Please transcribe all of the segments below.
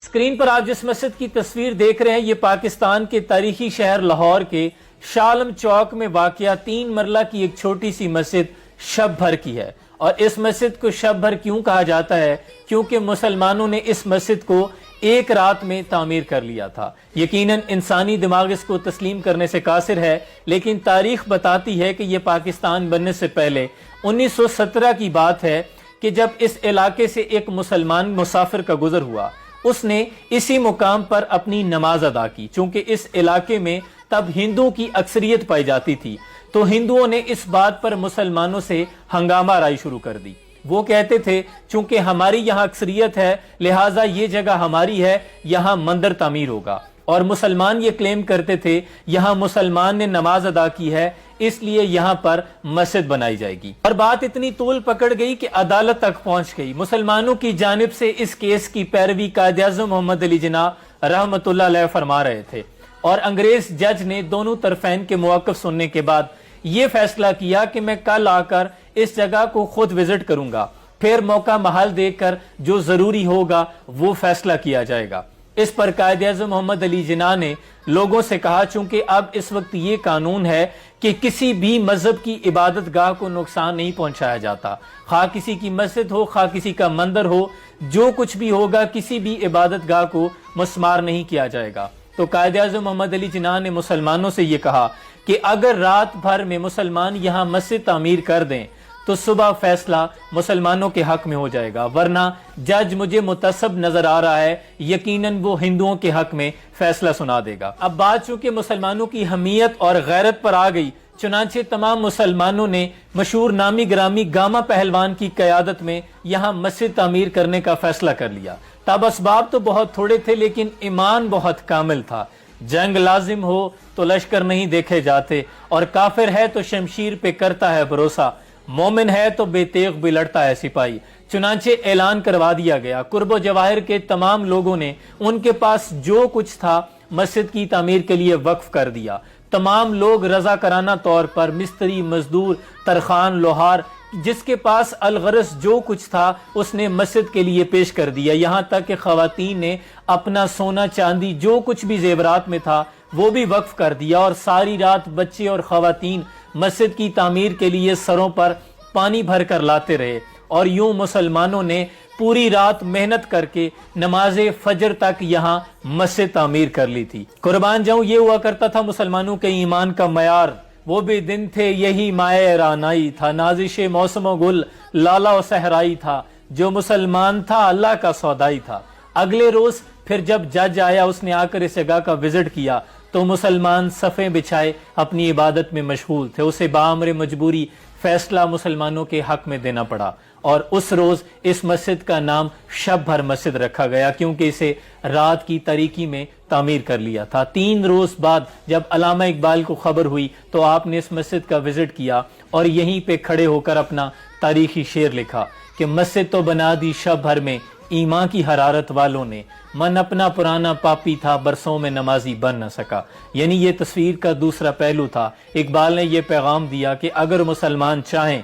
Screen پر آپ جس مسجد کی تصویر دیکھ رہے ہیں یہ پاکستان کے تاریخی شہر لاہور کے شالم چوک میں واقع 3 مرلہ کی ایک چھوٹی سی مسجد شب بھر کی ہے۔ اور اس مسجد کو شب بھر کیوں کہا جاتا ہے؟ کیونکہ مسلمانوں نے اس مسجد کو ایک رات میں تعمیر کر لیا تھا۔ یقیناً انسانی دماغ اس کو تسلیم کرنے سے قاصر ہے، لیکن تاریخ بتاتی ہے کہ یہ پاکستان بننے سے پہلے 1917 کی بات ہے کہ جب اس علاقے سے ایک مسلمان مسافر کا گزر ہوا، اس نے اسی مقام پر اپنی نماز ادا کی۔ چونکہ اس علاقے میں تب ہندوؤں کی اکثریت پائی جاتی تھی، تو ہندوؤں نے اس بات پر مسلمانوں سے ہنگامہ آرائی شروع کر دی۔ وہ کہتے تھے چونکہ ہماری یہاں اکثریت ہے لہٰذا یہ جگہ ہماری ہے، یہاں مندر تعمیر ہوگا۔ اور مسلمان یہ کلیم کرتے تھے یہاں مسلمان نے نماز ادا کی ہے اس لیے یہاں پر مسجد بنائی جائے گی۔ اور بات اتنی طول پکڑ گئی کہ عدالت تک پہنچ گئی۔ مسلمانوں کی جانب سے اس کیس کی پیروی قائد اعظم محمد علی جناح رحمۃ اللہ علیہ فرما رہے تھے، اور انگریز جج نے دونوں طرفین کے موقف سننے کے بعد یہ فیصلہ کیا کہ میں کل آ کر اس جگہ کو خود وزٹ کروں گا، پھر موقع محل دیکھ کر جو ضروری ہوگا وہ فیصلہ کیا جائے گا۔ اس پر قائد اعظم محمد علی جناح نے لوگوں سے کہا چونکہ اب اس وقت یہ قانون ہے کہ کسی بھی مذہب کی عبادت گاہ کو نقصان نہیں پہنچایا جاتا، خواہ کسی کی مسجد ہو خواہ کسی کا مندر ہو، جو کچھ بھی ہوگا کسی بھی عبادت گاہ کو مسمار نہیں کیا جائے گا۔ تو قائد اعظم محمد علی جناح نے مسلمانوں سے یہ کہا کہ اگر رات بھر میں مسلمان یہاں مسجد تعمیر کر دیں تو صبح فیصلہ مسلمانوں کے حق میں ہو جائے گا، ورنہ جج مجھے متعصب نظر آ رہا ہے، یقیناً وہ ہندوؤں کے حق میں فیصلہ سنا دے گا۔ اب بات چونکہ مسلمانوں کی حمیت اور غیرت پر آ گئی، چنانچہ تمام مسلمانوں نے مشہور نامی گرامی گاما پہلوان کی قیادت میں یہاں مسجد تعمیر کرنے کا فیصلہ کر لیا۔ تب اسباب تو بہت تھوڑے تھے لیکن ایمان بہت کامل تھا۔ جنگ لازم ہو تو لشکر نہیں دیکھے جاتے، اور کافر ہے تو شمشیر پہ کرتا ہے بھروسہ، مومن ہے تو بے تیغ بھی لڑتا ہے سپاہی۔ چنانچہ اعلان کروا دیا گیا۔ قرب و جواہر کے تمام لوگوں نے ان کے پاس جو کچھ تھا مسجد کی تعمیر کے لیے وقف کر دیا۔ تمام لوگ رضاکارانہ طور پر مستری، مزدور، ترخان، لوہار، جس کے پاس الغرض جو کچھ تھا اس نے مسجد کے لیے پیش کر دیا۔ یہاں تک کہ خواتین نے اپنا سونا چاندی جو کچھ بھی زیورات میں تھا وہ بھی وقف کر دیا، اور ساری رات بچے اور خواتین مسجد کی تعمیر کے لیے سروں پر پانی بھر کر لاتے رہے، اور یوں مسلمانوں نے پوری رات محنت کر کے نماز فجر تک یہاں مسجد تعمیر کر لی تھی۔ قربان جاؤں یہ ہوا کرتا تھا مسلمانوں کے ایمان کا معیار۔ وہ بھی دن تھے یہی مائع رانائی تھا، نازش موسم و گل لالا و صحرائی تھا، جو مسلمان تھا اللہ کا سودائی تھا۔ اگلے روز پھر جب جج آیا اس نے آ کر اس جگہ کا وزٹ کیا تو مسلمان صفیں بچھائے اپنی عبادت میں مشغول تھے۔ اسے بامر مجبوری فیصلہ مسلمانوں کے حق میں دینا پڑا، اور اس روز اس مسجد کا نام شب بھر مسجد رکھا گیا کیونکہ اسے رات کی تاریکی میں تعمیر کر لیا تھا۔ 3 روز بعد جب علامہ اقبال کو خبر ہوئی تو آپ نے اس مسجد کا وزٹ کیا اور یہیں پہ کھڑے ہو کر اپنا تاریخی شعر لکھا کہ مسجد تو بنا دی شب بھر میں ایمان کی حرارت والوں نے، من اپنا پرانا پاپی تھا برسوں میں نمازی بن نہ سکا۔ یعنی یہ تصویر کا دوسرا پہلو تھا۔ اقبال نے یہ پیغام دیا کہ اگر مسلمان چاہیں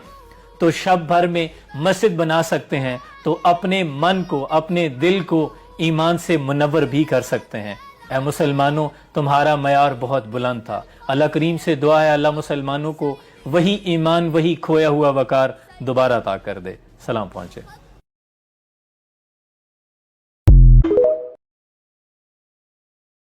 تو شب بھر میں مسجد بنا سکتے ہیں تو اپنے من کو، اپنے دل کو ایمان سے منور بھی کر سکتے ہیں۔ اے مسلمانوں تمہارا معیار بہت بلند تھا۔ اللہ کریم سے دعا ہے اللہ مسلمانوں کو وہی ایمان، وہی کھویا ہوا وقار دوبارہ عطا کر دے۔ سلام پہنچے۔